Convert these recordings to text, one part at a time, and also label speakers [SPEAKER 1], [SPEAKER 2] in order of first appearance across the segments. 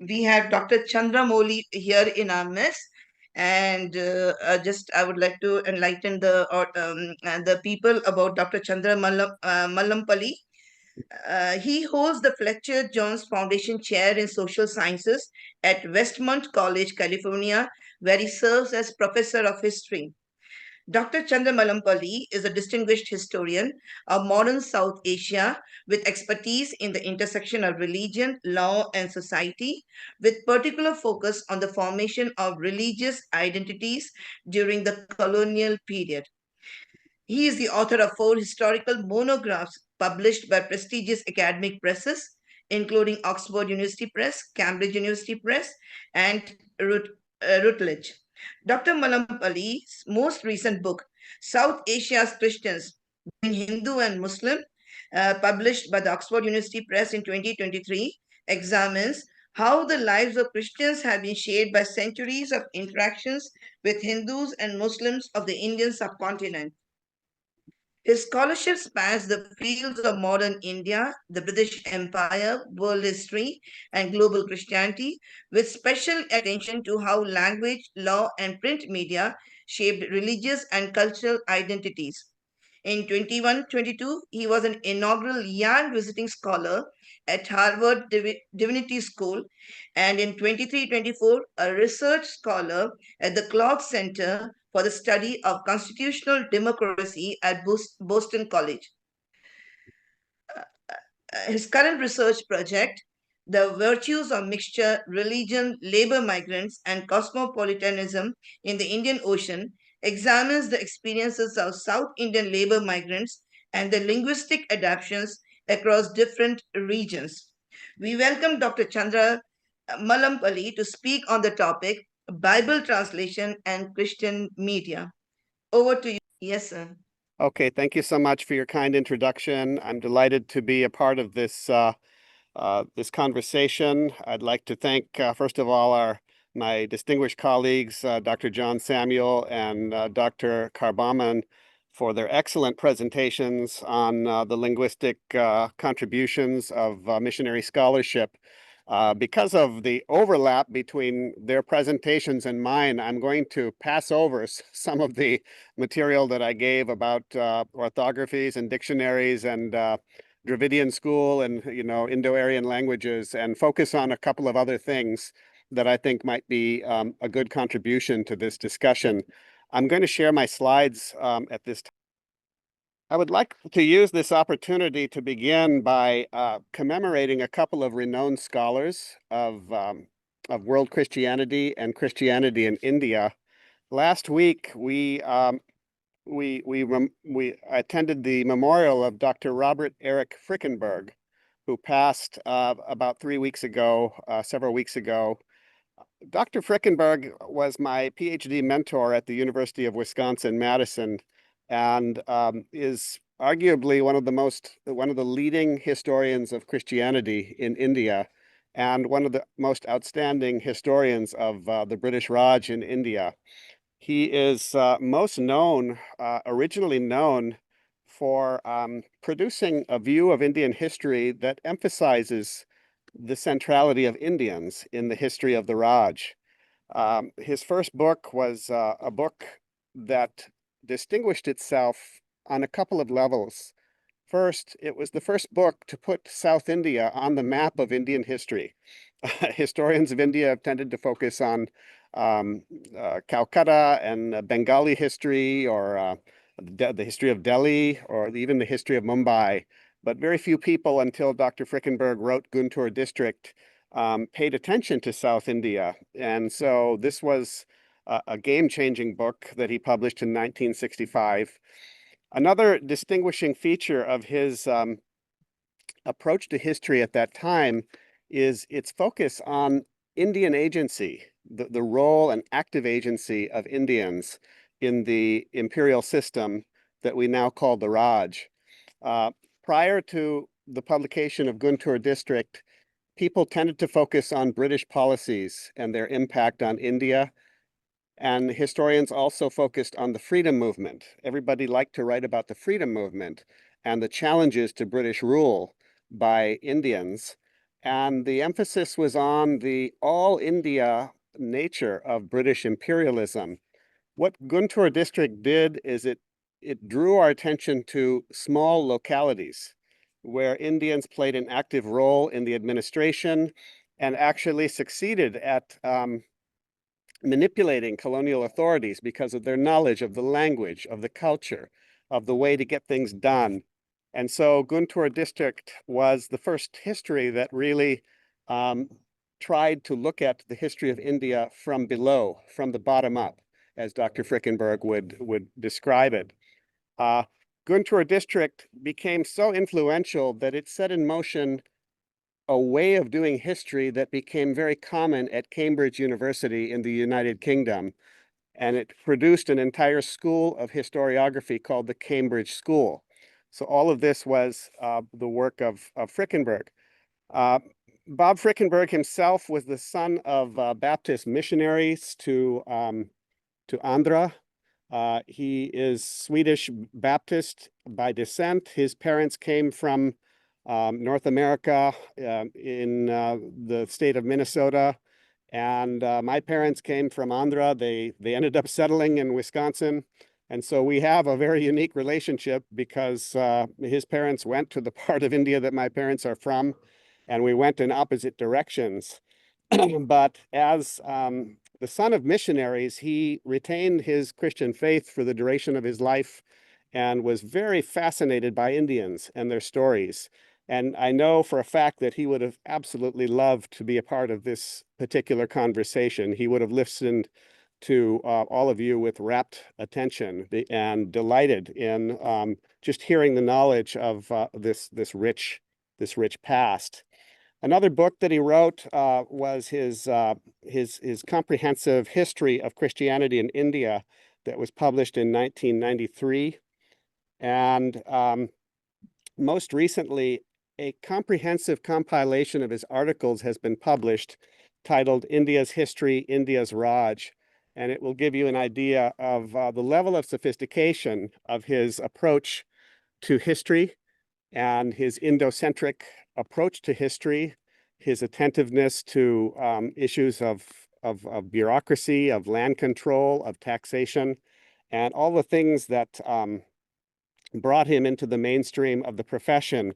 [SPEAKER 1] we have Dr. Chandra Moli here in our midst. And just I would like to enlighten the people about Dr. Chandra Mallampalli. He holds the Fletcher Jones Foundation Chair in Social Sciences at Westmont College, California, where he serves as Professor of History. Dr. Chandra Mallampalli is a distinguished historian of modern South Asia with expertise in the intersection of religion, law, and society, with particular focus on the formation of religious identities during the colonial period. He is the author of four historical monographs published by prestigious academic presses, including Oxford University Press, Cambridge University Press, and Routledge. Dr. Malampalli's most recent book, South Asia's Christians, Being Hindu and Muslim, published by the Oxford University Press in 2023, examines how the lives of Christians have been shaped by centuries of interactions with Hindus and Muslims of the Indian subcontinent. His scholarship spans the fields of modern India, the British Empire, world history, and global Christianity, with special attention to how language, law, and print media shaped religious and cultural identities. In 21-22, he was an inaugural Young Visiting Scholar at Harvard Divinity School, and in 23-24, a research scholar at the Clark Center for the Study of Constitutional Democracy at Boston College. His current research project, The Virtues of Mixture, Religion, Labor Migrants, and Cosmopolitanism in the Indian Ocean, examines the experiences of South Indian labor migrants and the linguistic adaptations across different regions. We welcome Dr. Chandra Mallampalli to speak on the topic Bible translation and Christian media. Over to you. Yes, sir.
[SPEAKER 2] Okay, thank you so much for your kind introduction. I'm delighted to be a part of this this conversation. I'd like to thank, first of all, my distinguished colleagues, Dr. John Samuel and Dr. Karbaman, for their excellent presentations on the linguistic contributions of missionary scholarship. Because of the overlap between their presentations and mine, I'm going to pass over some of the material that I gave about orthographies and dictionaries and Dravidian school and, Indo-Aryan languages, and focus on a couple of other things that I think might be a good contribution to this discussion. I'm going to share my slides at this time. I would like to use this opportunity to begin by commemorating a couple of renowned scholars of world Christianity and Christianity in India. Last week, we attended the memorial of Dr. Robert Eric Frickenberg, who passed about 3 weeks ago, several weeks ago. Dr. Frickenberg was my PhD mentor at the University of Wisconsin-Madison, and is arguably one of the leading historians of Christianity in India, and one of the most outstanding historians of the British Raj in India. He is originally known for producing a view of Indian history that emphasizes the centrality of Indians in the history of the Raj. His first book was a book that distinguished itself on a couple of levels. First, it was the first book to put South India on the map of Indian history. Historians of India have tended to focus on Calcutta and Bengali history, or the history of Delhi, or even the history of Mumbai. But very few people, until Dr. Frickenberg wrote Guntur District, paid attention to South India. And so this was a game-changing book that he published in 1965. Another distinguishing feature of his approach to history at that time is its focus on Indian agency, the role and active agency of Indians in the imperial system that we now call the Raj. Prior to the publication of Guntur District, people tended to focus on British policies and their impact on India. And historians also focused on the freedom movement. Everybody liked to write about the freedom movement and the challenges to British rule by Indians. and the emphasis was on the all India nature of British imperialism. What Guntur district did is it drew our attention to small localities where Indians played an active role in the administration and actually succeeded at manipulating colonial authorities because of their knowledge of the language, of the culture, of the way to get things done. And so Guntur district was the first history that really um, tried to look at the history of India from below, from the bottom up, as Dr. Frickenberg would describe it. Uh, Guntur district became so influential that it set in motion a way of doing history that became very common at Cambridge University in the United Kingdom. And it produced an entire school of historiography called the Cambridge School. So all of this was the work of Frickenberg. Uh, Bob Frickenberg himself was the son of Baptist missionaries to Andhra. He is Swedish Baptist by descent. His parents came from North America in the state of Minnesota. And my parents came from Andhra. They ended up settling in Wisconsin. And so we have a very unique relationship because his parents went to the part of India that my parents are from, and we went in opposite directions. But as the son of missionaries, he retained his Christian faith for the duration of his life and was very fascinated by Indians and their stories. And I know for a fact that he would have absolutely loved to be a part of this particular conversation. He would have listened to all of you with rapt attention and delighted in just hearing the knowledge of this rich past. Another book that he wrote was his comprehensive history of Christianity in India that was published in 1993. And most recently, a comprehensive compilation of his articles has been published titled India's History, India's Raj. And it will give you an idea of the level of sophistication of his approach to history and his Indo-centric approach to history, his attentiveness to issues of bureaucracy, of land control, of taxation, and all the things that brought him into the mainstream of the profession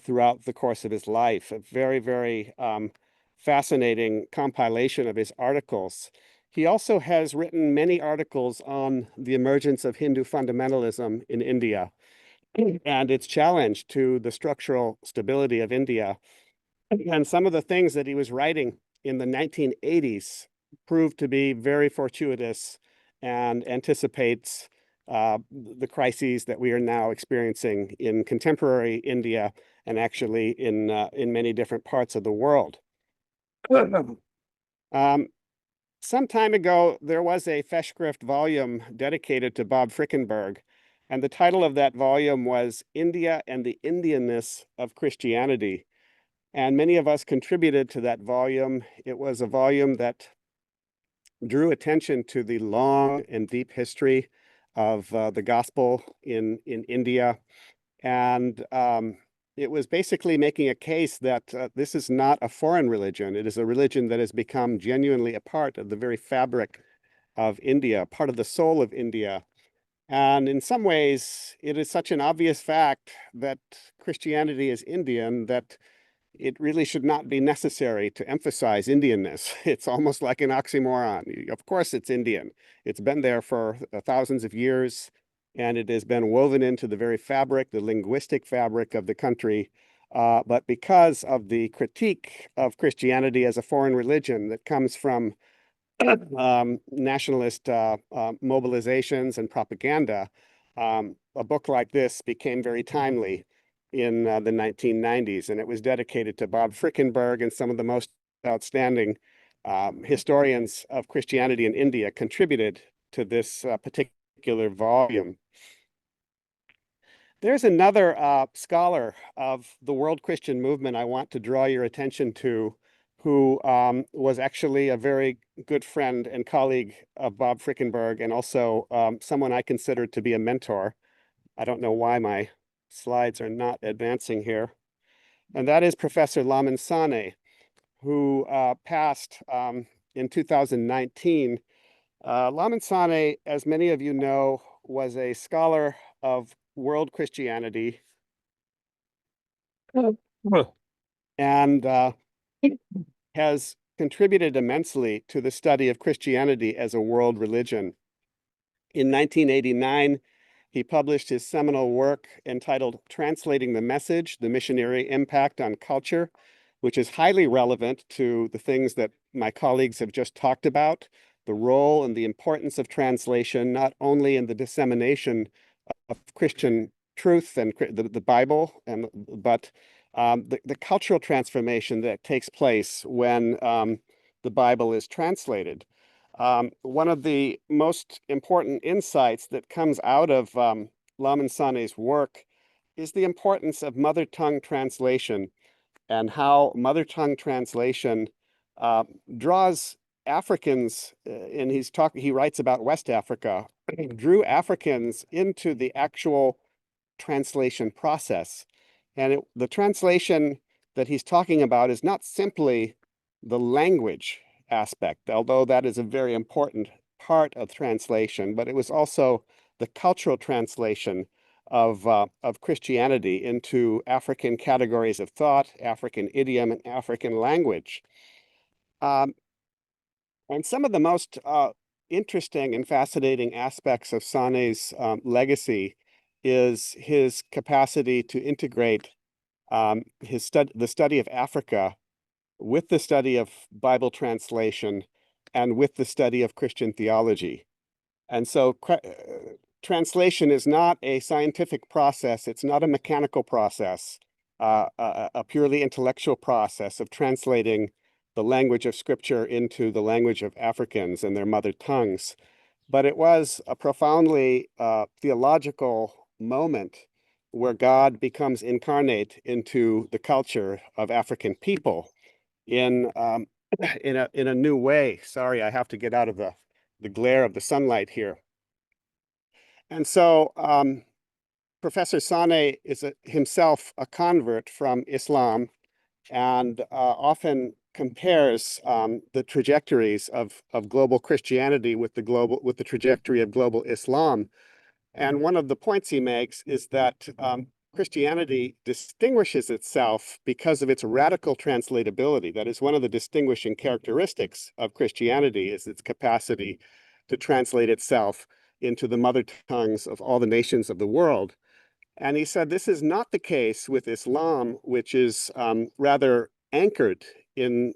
[SPEAKER 2] throughout the course of his life. A very, very fascinating compilation of his articles. He also has written many articles on the emergence of Hindu fundamentalism in India and its challenge to the structural stability of India. And some of the things that he was writing in the 1980s proved to be very fortuitous and anticipates the crises that we are now experiencing in contemporary India and actually in many different parts of the world. Some time ago, there was a Festschrift volume dedicated to Bob Frickenberg, and the title of that volume was India and the Indianness of Christianity. And many of us contributed to that volume. It was a volume that drew attention to the long and deep history of the gospel in India. And it was basically making a case that this is not a foreign religion. It is a religion that has become genuinely a part of the very fabric of India, part of the soul of India. And in some ways, it is such an obvious fact that Christianity is Indian that it really should not be necessary to emphasize Indianness. It's almost like an oxymoron. Of course, it's Indian. It's been there for thousands of years, and it has been woven into the very fabric, the linguistic fabric of the country. But because of the critique of Christianity as a foreign religion that comes from nationalist mobilizations and propaganda, a book like this became very timely in the 1990s, and it was dedicated to Bob Frickenberg, and some of the most outstanding historians of Christianity in India contributed to this particular volume. There's another scholar of the world Christian movement I want to draw your attention to, who was actually a very good friend and colleague of Bob Frickenberg, and also someone I consider to be a mentor. I don't know why my slides are not advancing here. and that is Professor Lamin Sanneh, who passed in 2019. Lamin Sanneh, as many of you know, was a scholar of world Christianity and has contributed immensely to the study of Christianity as a world religion. In 1989, he published his seminal work entitled Translating the Message, The Missionary Impact on Culture, which is highly relevant to the things that my colleagues have just talked about, the role and the importance of translation, not only in the dissemination of Christian truth and the Bible, but the cultural transformation that takes place when the Bible is translated. One of the most important insights that comes out of Lamin Sanneh's work is the importance of mother tongue translation and how mother tongue translation uh, draws Africans, and he writes about West Africa, drew Africans into the actual translation process. And the translation that he's talking about is not simply the language aspect, although that is a very important part of translation, but it was also the cultural translation of Christianity into African categories of thought, African idiom, and African language. Um, and some of the most interesting and fascinating aspects of Sanneh's legacy is his capacity to integrate the study of Africa with the study of Bible translation and with the study of Christian theology. And so translation is not a scientific process. It's not a mechanical process, a purely intellectual process of translating the language of Scripture into the language of Africans and their mother tongues. But it was a profoundly theological moment where God becomes incarnate into the culture of African people in in a new way. Sorry, I have to get out of the glare of the sunlight here. And so Professor Sanneh is himself a convert from Islam and often compares the trajectories of global Christianity with the trajectory of global Islam. And one of the points he makes is that Christianity distinguishes itself because of its radical translatability. That is one of the distinguishing characteristics of Christianity is its capacity to translate itself into the mother tongues of all the nations of the world. And he said this is not the case with Islam, which is rather anchored in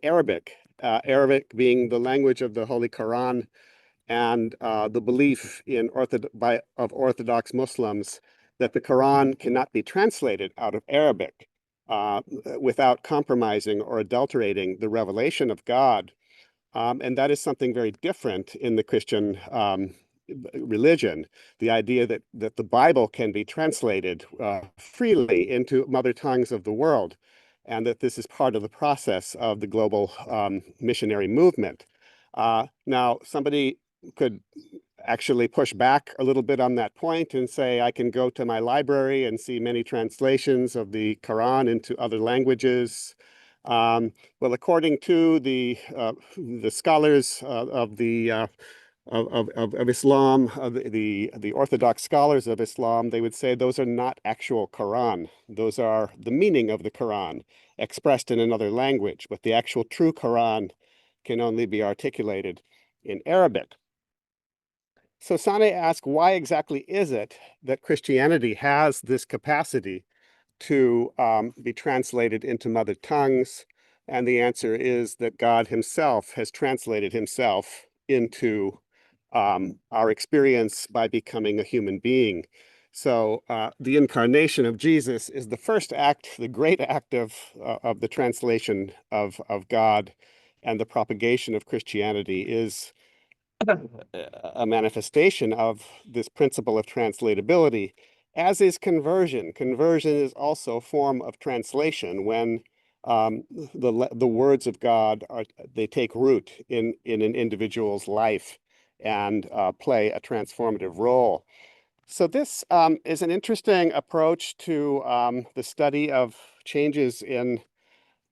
[SPEAKER 2] Arabic, Arabic being the language of the Holy Quran and the belief of Orthodox Muslims that the Quran cannot be translated out of Arabic without compromising or adulterating the revelation of God. And that is something very different in the Christian religion, the idea that the Bible can be translated freely into mother tongues of the world, and that this is part of the process of the global missionary movement. Now, somebody could actually push back a little bit on that point and say, I can go to my library and see many translations of the Quran into other languages. Well, according to the scholars of Islam, the Orthodox scholars of Islam, they would say those are not actual Quran. Those are the meaning of the Quran expressed in another language, but the actual true Quran can only be articulated in Arabic. So Sanneh asked, why exactly is it that Christianity has this capacity to be translated into mother tongues? And the answer is that God himself has translated himself into our experience by becoming a human being. So the incarnation of Jesus is the first act, the great act of the translation of God, and the propagation of Christianity is a manifestation of this principle of translatability, as is conversion. Conversion is also a form of translation when the words of God they take root in an individual's life and play a transformative role. So this is an interesting approach to the study of changes in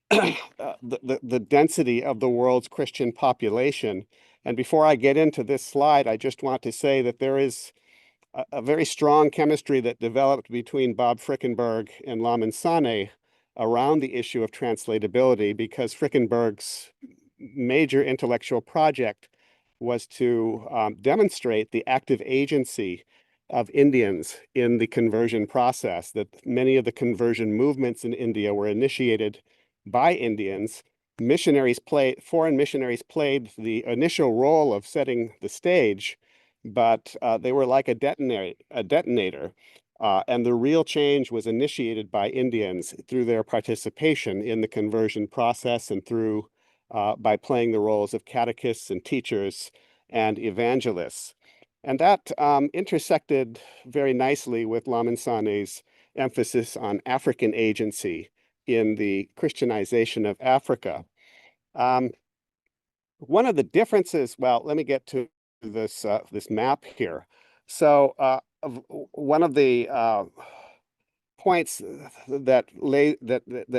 [SPEAKER 2] the density of the world's Christian population. And before I get into this slide, I just want to say that there is a very strong chemistry that developed between Bob Frickenberg and Lamin Sanneh around the issue of translatability, because Frickenberg's major intellectual project was to demonstrate the active agency of Indians in the conversion process, that many of the conversion movements in India were initiated by Indians. Foreign missionaries played the initial role of setting the stage, but they were like a detonator. And the real change was initiated by Indians through their participation in the conversion process and through by playing the roles of catechists and teachers and evangelists. And that intersected very nicely with Lamin Sanneh's emphasis on African agency in the Christianization of Africa. Um, One of the differences, well, let me get to this map here. So one of the points that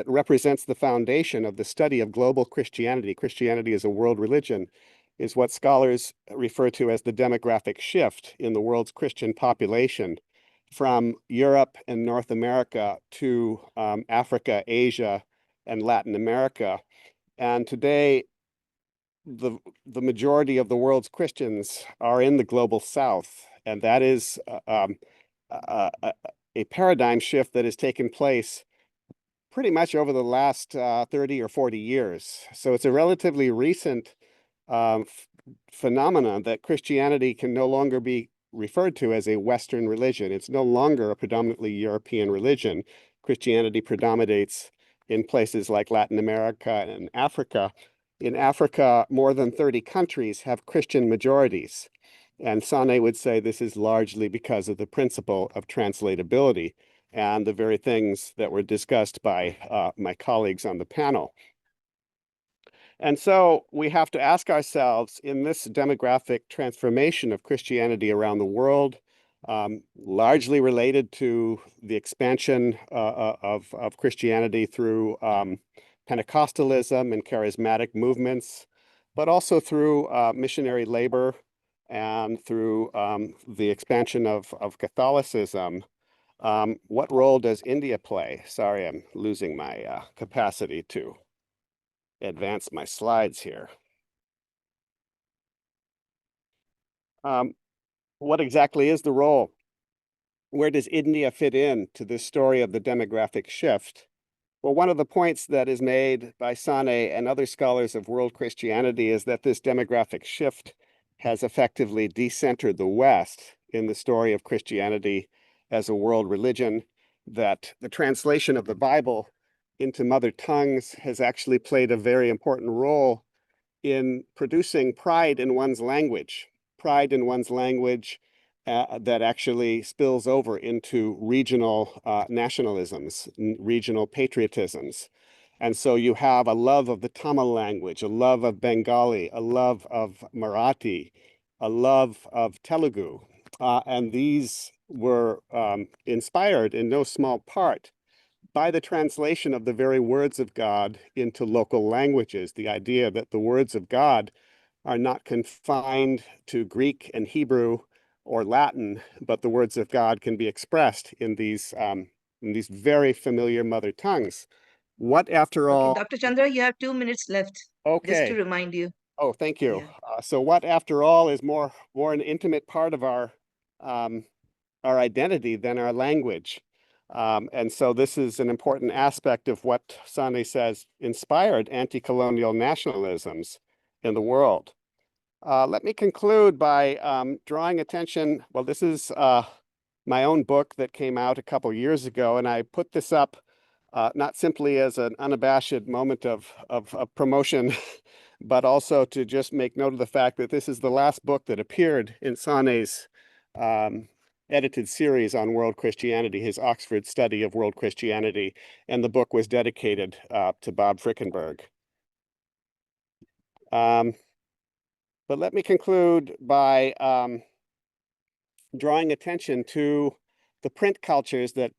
[SPEAKER 2] represents the foundation of the study of global Christianity, Christianity as a world religion, is what scholars refer to as the demographic shift in the world's Christian population from Europe and North America to Africa, Asia, and Latin America. And today, the majority of the world's Christians are in the global South, and that is a paradigm shift that has taken place pretty much over the last 30 or 40 years. So it's a relatively recent um, phenomenon that Christianity can no longer be referred to as a Western religion. It's no longer a predominantly European religion. Christianity predominates in places like Latin America and Africa. In Africa, more than 30 countries have Christian majorities. And Sanneh would say this is largely because of the principle of translatability and the very things that were discussed by my colleagues on the panel. And so we have to ask ourselves, in this demographic transformation of Christianity around the world, largely related to the expansion of Christianity through Pentecostalism and charismatic movements, but also through missionary labor and through the expansion of Catholicism. What role does India play? Sorry, I'm losing my capacity to advance my slides here. Um, what exactly is the role? Where does India fit in to this story of the demographic shift? Well, one of the points that is made by Sanneh and other scholars of world Christianity is that this demographic shift has effectively decentered the West in the story of Christianity as a world religion, that the translation of the Bible into mother tongues has actually played a very important role in producing pride in one's language that actually spills over into regional nationalisms, regional patriotisms. And so you have a love of the Tamil language, a love of Bengali, a love of Marathi, a love of Telugu. And these were inspired in no small part by the translation of the very words of God into local languages, the idea that the words of God are not confined to Greek and Hebrew or Latin, but the words of God can be expressed in these very familiar mother tongues. What, after
[SPEAKER 1] Okay,
[SPEAKER 2] all,
[SPEAKER 1] Dr. Chandra, you have 2 minutes left. Just to
[SPEAKER 2] okay.
[SPEAKER 1] remind you.
[SPEAKER 2] Oh, thank you.
[SPEAKER 1] Yeah.
[SPEAKER 2] So what, after all, is more an intimate part of um, our identity than our language? And so this is an important aspect of what Sanneh says inspired anti-colonial nationalisms in the world. Let me conclude by drawing attention. Well, this is my own book that came out a couple years ago, and I put this up not simply as an unabashed moment of promotion, but also to just make note of the fact that this is the last book that appeared in Sanneh's um, edited series on world Christianity, his Oxford study of world Christianity, and the book was dedicated to Bob Frickenberg. But let me conclude by drawing attention to the print cultures that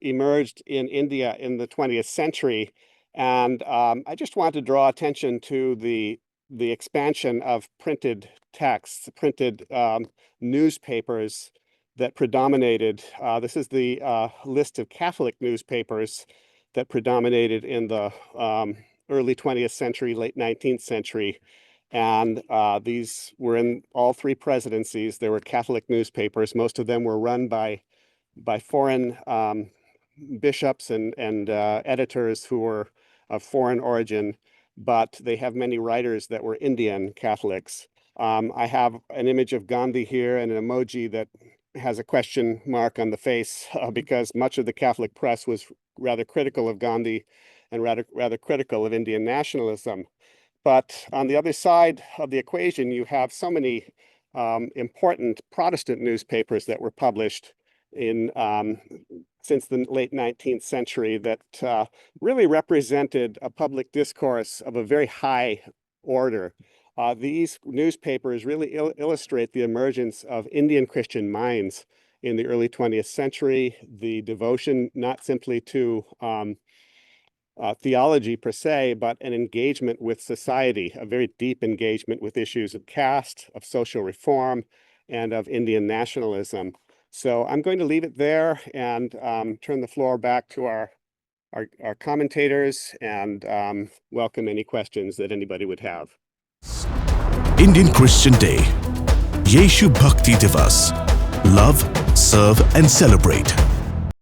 [SPEAKER 2] emerged in India in the 20th century. And I just want to draw attention to the expansion of printed texts, printed newspapers that predominated. This is the list of Catholic newspapers that predominated in the early 20th century, late 19th century. And these were in all three presidencies. There were Catholic newspapers. Most of them were run by foreign bishops and editors who were of foreign origin, but they have many writers that were Indian Catholics. I have an image of Gandhi here and an emoji that has a question mark on the face because much of the Catholic press was rather critical of Gandhi and rather critical of Indian nationalism. But on the other side of the equation, you have so many important Protestant newspapers that were published in since the late 19th century that really represented a public discourse of a very high order. These newspapers really illustrate the emergence of Indian Christian minds in the early 20th century, the devotion not simply to theology per se, but an engagement with society, a very deep engagement with issues of caste, of social reform, and of Indian nationalism. So I'm going to leave it there and turn the floor back to our commentators and welcome any questions that anybody would have.
[SPEAKER 3] Indian Christian Day, Yeshu Bhakti Divas. Love, serve and celebrate.